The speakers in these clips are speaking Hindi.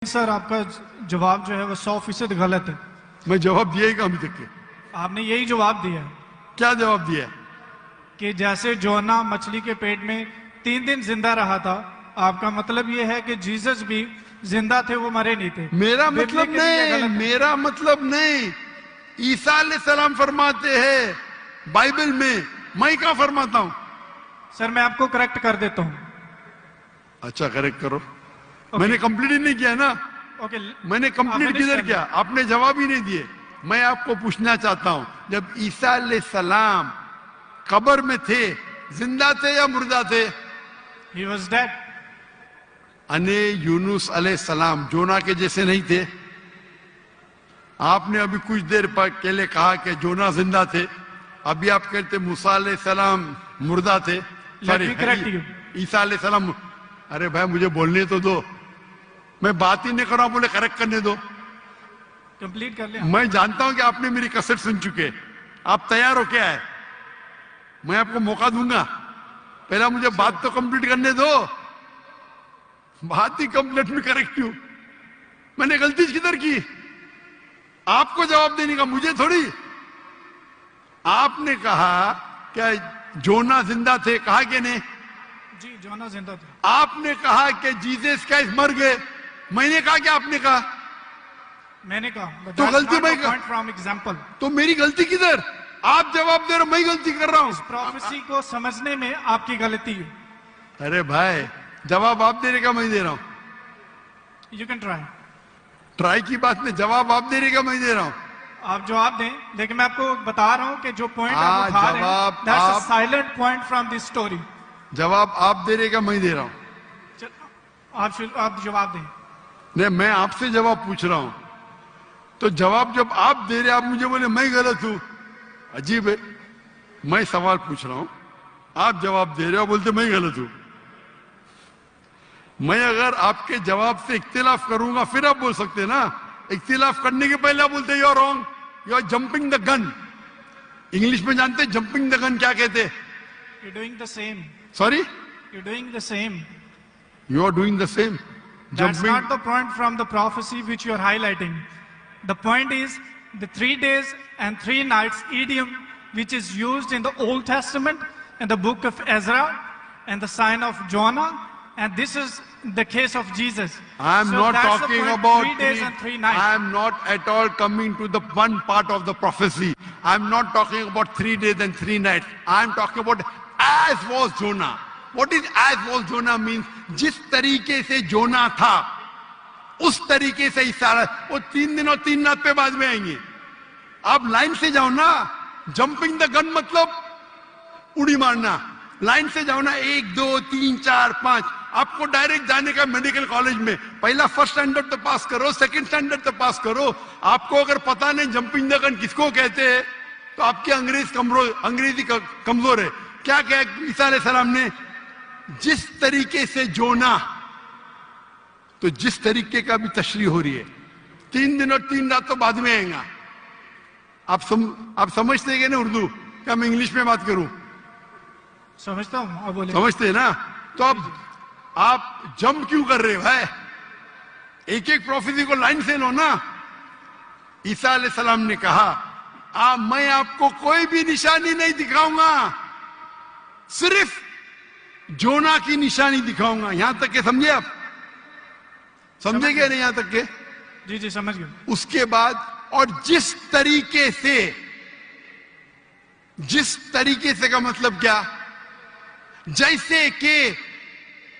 सर आपका जवाब जो है वो 100% गलत है। मैं जवाब दिया ही अभी तक के। आपने यही जवाब दिया है क्या जवाब दिया? कि जैसे जोना मछली के पेट में 3 दिन जिंदा रहा था, आपका मतलब ये है कि जीसस भी जिंदा थे, वो मरे नहीं थे। मेरा मतलब नहीं, मेरा मतलब नहीं। ईसा अलैहिस्सलाम फरमाते हैं बाइबल में, मैं क्या फरमाता हूं? सर मैं आपको करेक्ट कर देता हूं। अच्छा करेक्ट करो। मैंने कंप्लीट ही नहीं किया ना। ओके मैंने कंप्लीट किधर किया? आपने जवाब ही नहीं दिए। मैं आपको पूछना चाहता हूं, जब ईसा अलैहिस्सलाम कब्र में थे, जिंदा थे या मुर्दा थे? He was dead. अने यूनुस अलैहिस्सलाम जोना के जैसे नहीं थे? आपने अभी कुछ देर पहले कहा कि जोना जिंदा थे, अभी आप कहते मूसा अलैहिस्सलाम मुर्दा थे। ईसा अलैहिस्सलाम। अरे भाई मुझे बोलने तो दो, मैं बात ही नहीं कर रहा हूं, बोले करेक्ट करने दो। कंप्लीट कर लिया। मैं जानता हूं कि आपने मेरी कैसेट सुन चुके, आप तैयार हो क्या है? मैं आपको मौका दूंगा, पहला मुझे बात तो कंप्लीट करने दो। बात ही कंप्लीट में करेक्ट क्यों? मैंने गलती किधर की? आपको जवाब देने का, मुझे थोड़ी। आपने कहा क्या जोना जिंदा थे, कहा कि नहीं? जी जोना जिंदा थे। आपने कहा कि जीसस क्राइस्ट मर गए, मैंने कहा कि आपने कहा? मैंने कहा। तो गलती मैं फ्रॉम एग्जांपल। तो मेरी गलती किधर? आप जवाब दे रहे हो, मैं गलती कर रहा हूं। इस प्रोफेसी को समझने में आपकी गलती है। अरे भाई जवाब आप देने का, मैं दे रहा हूं। You can try. ट्राई की बात नहीं, जवाब आप देने का, मैं दे रहा हूं। आप जवाब दें, लेकिन मैं आपको बता रहा हूं कि जो पॉइंट आप उठा रहे हैं, that's a silent point from this story. जवाब आप देने का, मैं दे रहा हूं। आप जवाब दें। नहीं, मैं आपसे जवाब पूछ रहा हूं, तो जवाब जब आप दे रहे, आप मुझे बोले मैं गलत हूं। अजीब है। मैं सवाल पूछ रहा हूं, आप जवाब दे रहे हो, बोलते मैं गलत हूं। मैं अगर आपके जवाब से इख्तिलाफ करूंगा फिर आप बोल सकते हैं ना। इख्तिलाफ करने के पहले आप बोलते you are wrong, you are jumping the gun. English में जानते हैं जंपिंग द गन क्या कहते हैं? You doing the same. Sorry, you doing the same. You are doing the same. That's not the point from the prophecy which you are highlighting. The point is the 3 days and 3 nights idiom which is used in the Old Testament and the book of Ezra and the sign of Jonah, and this is the case of Jesus. I am not talking about 3 days and 3 nights. I am not at all coming to the one part of the prophecy. I am not talking about 3 days and 3 nights. I am talking about as was Jonah. What is as was Jonah means? जिस तरीके से जोना था उस तरीके से ईसा, वो 3 दिन और 3 रात पे बाद में आएंगे। आप लाइन से जाओ ना। जंपिंग द गन मतलब उड़ी मारना। लाइन से जाओ ना, 1 2 3 4 5। आपको डायरेक्ट जाने का मेडिकल कॉलेज में, पहला फर्स्ट स्टैंडर्ड तो पास करो, सेकंड स्टैंडर्ड तो पास करो। आपको अगर पता नहीं जंपिंग द गन किसको कहते हैं, तो आपकी अंग्रेजी कमजोर है। क्या कहा ईसा अलैहिस्सलाम ने? जिस तरीके से जोना, तो जिस तरीके का भी तशरीह हो रही है, 3 दिन और 3 रात तो बाद में आएगा। आप समझते हैं ना उर्दू? क्या मैं इंग्लिश में बात करूं? समझता हूं। बोले समझते हैं ना? तो अब आप जंप क्यों कर रहे हो भाई? एक एक प्रोफेसी को लाइन से लो ना। ईसा अलैहिस्सलाम ने कहा मैं आपको कोई भी निशानी नहीं दिखाऊंगा, सिर्फ जोना की निशानी दिखाऊंगा। यहां तक के समझे आप? समझे क्या नहीं यहां तक के? जी जी समझ गए। उसके बाद और जिस तरीके से का मतलब क्या? जैसे कि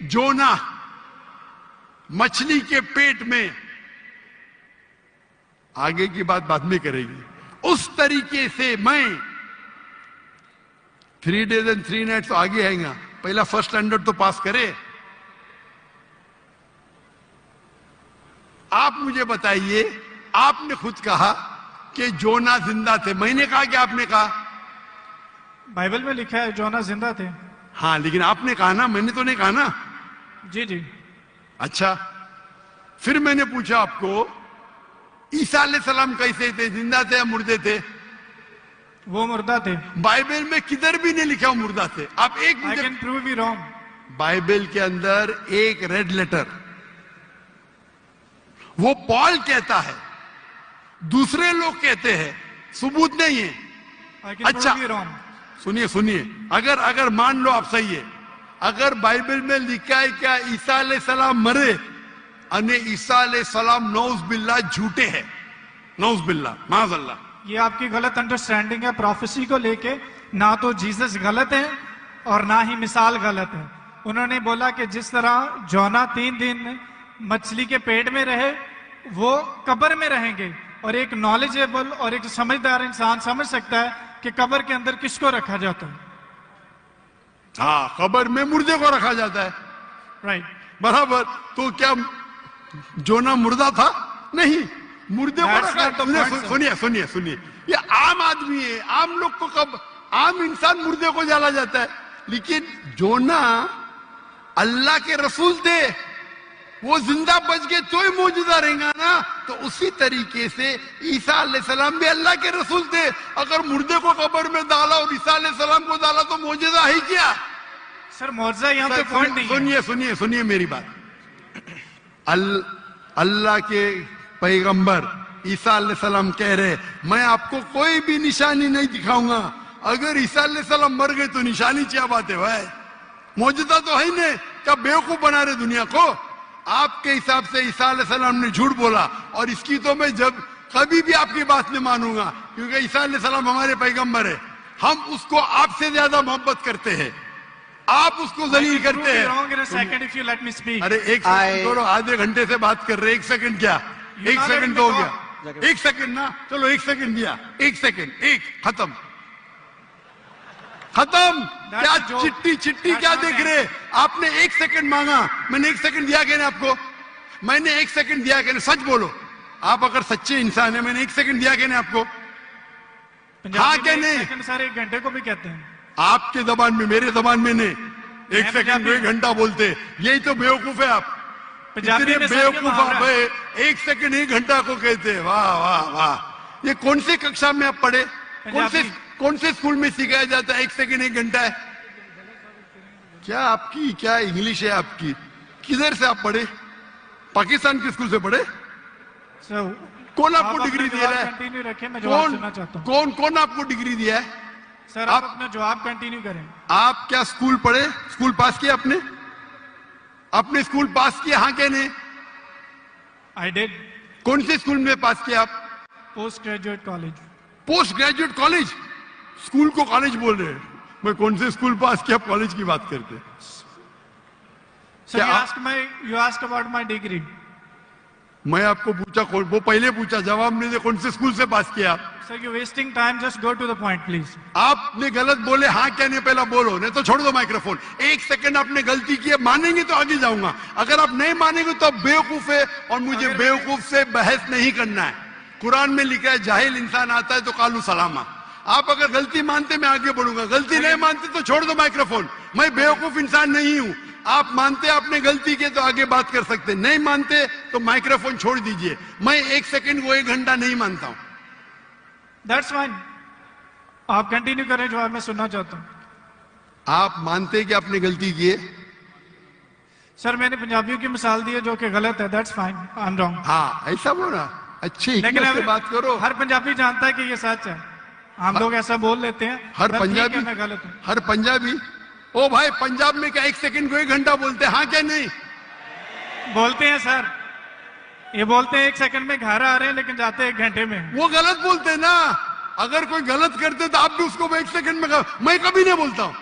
जोना मछली के पेट में, आगे की बात बाद में करेगी, उस तरीके से मैं 3 days and 3 nights तो आगे आएगा। पहला फर्स्ट स्टैंडर्ड तो पास करे। आप मुझे बताइए, आपने खुद कहा कि जोना जिंदा थे, मैंने कहा कि आपने कहा? बाइबल में लिखा है जोना जिंदा थे। हाँ, लेकिन आपने कहा ना, मैंने तो नहीं कहा ना। जी जी। अच्छा, फिर मैंने पूछा आपको ईसा अलैहिस्सलाम कैसे थे, जिंदा थे या मुर्दे थे? वो मुर्दा थे। बाइबल में किधर भी नहीं लिखा मुर्दा थे। आप एक I can prove you wrong. Bible के अंदर एक रेड लेटर वो पॉल कहता है, दूसरे लोग कहते हैं, सबूत नहीं है। I can अच्छा, prove you wrong. सुनिए सुनिए, अगर मान लो आप सही है, अगर बाइबल में लिखा है क्या ईसा अलैहिस्सलाम मरे अने ईसा अलैहिस्सलाम नौज बिल्ला झूठे हैं, नौज बिल्ला माज़अल्लाह, ये आपकी गलत अंडरस्टैंडिंग है प्रोफेसी को लेके। ना तो जीसस गलत है और ना ही मिसाल गलत है। उन्होंने बोला कि जिस तरह जोना 3 दिन मछली के पेट में रहे, वो कब्र में रहेंगे। और एक नॉलेजेबल और एक समझदार इंसान समझ सकता है कि कब्र के अंदर किसको रखा जाता है। हाँ, कब्र में मुर्दे को रखा जाता है, राइट, बराबर। तो क्या जोना मुर्दा था? नहीं, मुर्दे को That's रखा। not the point, sir. सुनिए सुनिए सुनिए, ये आम आदमी है, आम लोग को कब आम इंसान मुर्दे को जला जाता है, लेकिन जोना अल्लाह के रसूल थे, वो जिंदा बच गए तो ही मौजूदा रहेगा ना। तो उसी तरीके से ईसा अलैहिस्सलाम भी अल्लाह के रसूल थे। अगर मुर्दे को कब्र में डाला और ईसा अलैहिस्सलाम को डाला तो मौजूदा है क्या? सर मौजूदा यहाँ पे पॉइंट नहीं है। सुनिए सुनिए सुनिए मेरी बात। अल्लाह के पैगंबर ईसा अलैहिस्सलाम कह रहे, मैं आपको कोई भी निशानी नहीं दिखाऊंगा। अगर ईसा अलैहिस्सलाम मर गए तो निशानी क्या बात है भाई, मौजूदा तो है ही नहीं। क्या बेवकूफ बना रहे दुनिया को? आपके हिसाब से ईसा अलैहिस्सलाम ने झूठ बोला, और इसकी तो मैं जब कभी भी आपकी बात नहीं मानूंगा, क्योंकि ईसा अलैहिस्सलाम हमारे पैगंबर है। हम उसको आपसे ज्यादा मोहब्बत करते हैं, आप उसको जलील करते हैं। अरे एक सेकंड करो, आधे घंटे से बात कर रहे, एक सेकंड क्या, एक सेकंड तो हो गया, एक सेकंड ना, चलो एक सेकंड दिया, एक सेकंड, एक खत्म खत्म। क्या चिट्टी चिट्टी क्या देख रहे? आपने एक सेकंड मांगा, मैंने एक सेकंड दिया क्या आपको? मैंने एक सेकंड दिया क्या? सच बोलो, आप अगर सच्चे इंसान है, मैंने एक सेकंड दिया क्या आपको? हाँ क्या नहीं? सर 1 घंटे को भी कहते हैं आपके जबान में, मेरे जबान में नहीं। एक सेकंड को 1 घंटा बोलते, यही तो बेवकूफ है आप, इतने बेवकूफ आप है। 1 सेकंड 1 घंटा को कहते हैं, वाह वाह वाह। ये कौन सी कक्षा में आप पढ़े? कौन से स्कूल में सिखाया जाता है 1 सेकंड 1 घंटा है? क्या आपकी क्या इंग्लिश है आपकी? किधर से आप पढ़े? पाकिस्तान के स्कूल से पढ़े? कौन आपको डिग्री दिया है? कौन आपको डिग्री दिया है? सर आप अपना जवाब कंटिन्यू करें। आप क्या स्कूल पढ़े? स्कूल पास किया आपने? आपने स्कूल पास किया? हाँ क्या नहीं? I did. कौन से स्कूल में पास किया आप? Post graduate college. Post graduate college? School को कॉलेज बोल रहे हैं। मैं कौन से स्कूल पास किया, कॉलेज की बात करते? Sir you ask about my degree. मैं आपको पूछा, वो पहले पूछा, जवाब नहीं दे, कौन से स्कूल से पास किया आप? Sir you wasting time, just go to the point please. आपने गलत बोले, हाँ क्या नहीं पहला बोलो, नहीं तो छोड़ दो माइक्रोफोन। 1 सेकंड आपने गलती की है, मानेंगे तो आगे जाऊंगा, अगर आप नहीं मानेंगे तो आप बेवकूफ है, और मुझे बेवकूफ से बहस नहीं करना है। कुरान में लिखा है जाहिल इंसान आता है तो कालू सलामा। आप अगर गलती मानते मैं आगे बढ़ूंगा, गलती नहीं मानते तो छोड़ दो माइक्रोफोन। मैं बेवकूफ इंसान नहीं हूं। आप मानते आपने गलती की तो आगे बात कर सकते, नहीं मानते तो माइक्रोफोन छोड़ दीजिए। मैं 1 सेकंड को 1 घंटा नहीं मानता हूं। दैट्स फाइन, आप कंटिन्यू करें, जो मैं सुनना चाहता हूं। आप मानते कि आपने गलती की है? सर मैंने पंजाबियों की मिसाल दी है जो कि गलत है, that's fine, I am wrong. हाँ ऐसा बोला, अच्छी लेकिन से बात करो। हर पंजाबी जानता है कि ये सच है, हम लोग ऐसा बोल लेते हैं। हर पंजाबी, मैं गलत हूं। हर पंजाबी, ओ भाई पंजाब में क्या 1 सेकंड को 1 घंटा बोलते हैं? हाँ क्या नहीं? बोलते हैं सर, ये बोलते हैं 1 सेकंड में घर आ रहे हैं, लेकिन जाते हैं 1 घंटे में। वो गलत बोलते हैं ना। अगर कोई गलत करते तो आप भी उसको 1 सेकंड में मैं कभी नहीं बोलता हूं।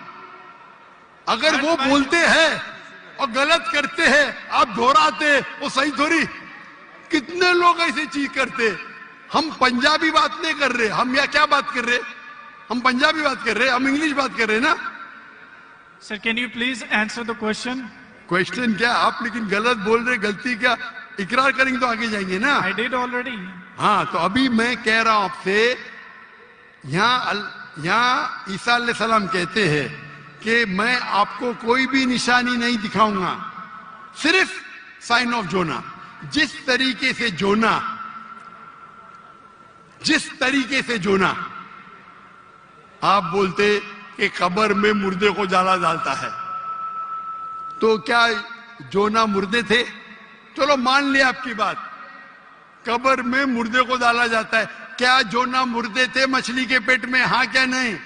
अगर वो बोलते हैं और गलत करते हैं, आप दोहराते, वो सही थोड़ी। कितने लोग ऐसी चीज करते। हम पंजाबी बात नहीं कर रहे, हम या क्या बात कर रहे? हम पंजाबी बात कर रहे, हम इंग्लिश बात कर रहे ना। Sir can you please answer the question? Question क्या? आप लेकिन गलत बोल रहे, गलती क्या? इकरार करेंगे तो आगे जाएंगे ना। I did already. हाँ तो अभी मैं कह रहा हूं आपसे, यहाँ ईसा अलैहिस्सलाम कहते हैं कि मैं आपको कोई भी निशानी नहीं दिखाऊंगा, सिर्फ साइन ऑफ जोना। जिस तरीके से जोना आप बोलते कि कब्र में मुर्दे को जाला डालता है, तो क्या जोना मुर्दे थे? चलो मान लिया आपकी बात, कब्र में मुर्दे को डाला जाता है। क्या जोना मुर्दे थे मछली के पेट में? हाँ क्या नहीं?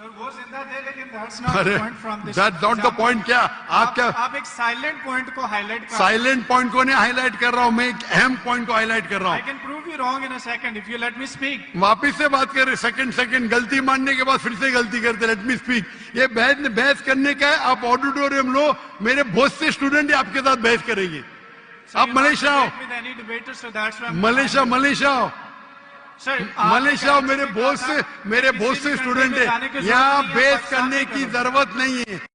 और वो जिंदा थे, लेकिन that's not the अरे point from this that not the example. Point. क्या आप क्या आप एक साइलेंट पॉइंट को हाईलाइट कर, साइलेंट पॉइंट को नहीं हाईलाइट कर रहा हूं, मैं एक अहम पॉइंट को हाईलाइट कर रहा I हूं। can prove you wrong in a second if you let me speak. वापिस से बात कर रहे, सेकंड गलती मानने के बाद फिर से गलती करते। Let me speak. ये बहस करने का है। आप ऑडिटोरियम लो, मेरे बहुत से स्टूडेंट आपके साथ बहस करेंगे। So आप you're not मलेशिया आओ, debate with any debater, so that's why I'm- Malaysia आओ, Sir, आपने मलेशिया आओ। कहा मेरे था बहुत से किसी भी स्टूडेंट country में है। जाने की जरूरत यहाँ नहीं है, बहस पाकिस्तान करने में की करो। जरूरत नहीं है।